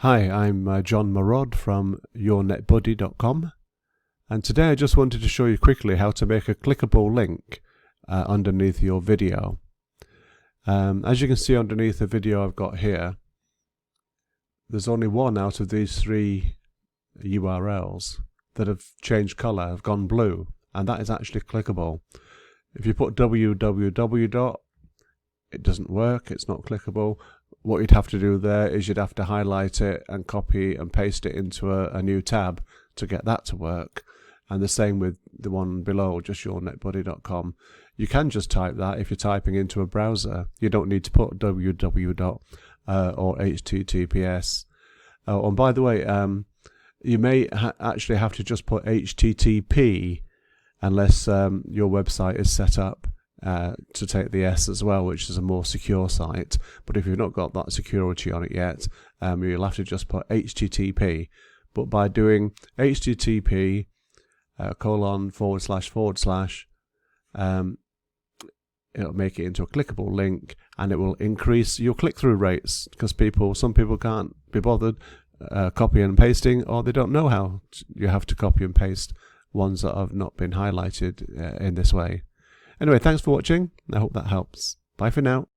Hi, I'm John Marod from yournetbuddy.com, and today I just wanted to show you quickly how to make a clickable link underneath your video. As you can see underneath the video I've got here, there's only one out of these three URLs that have changed color, have gone blue, and that is actually clickable. If you put www. It doesn't work, it's not clickable. What you'd have to do there is you'd have to highlight it and copy and paste it into a new tab to get that to work. And the same with the one below, just yournetbuddy.com. You can just type that if you're typing into a browser. You don't need to put www. Or https. And by the way, you may actually have to just put http unless your website is set up to take the S as well, which is a more secure site. But if you've not got that security on it yet, you'll have to just put HTTP. But by doing HTTP : it'll make it into a clickable link, and it will increase your click-through rates because some people can't be bothered copying and pasting, or they don't know how you have to copy and paste ones that have not been highlighted in this way. Anyway, thanks for watching. I hope that helps. Bye for now.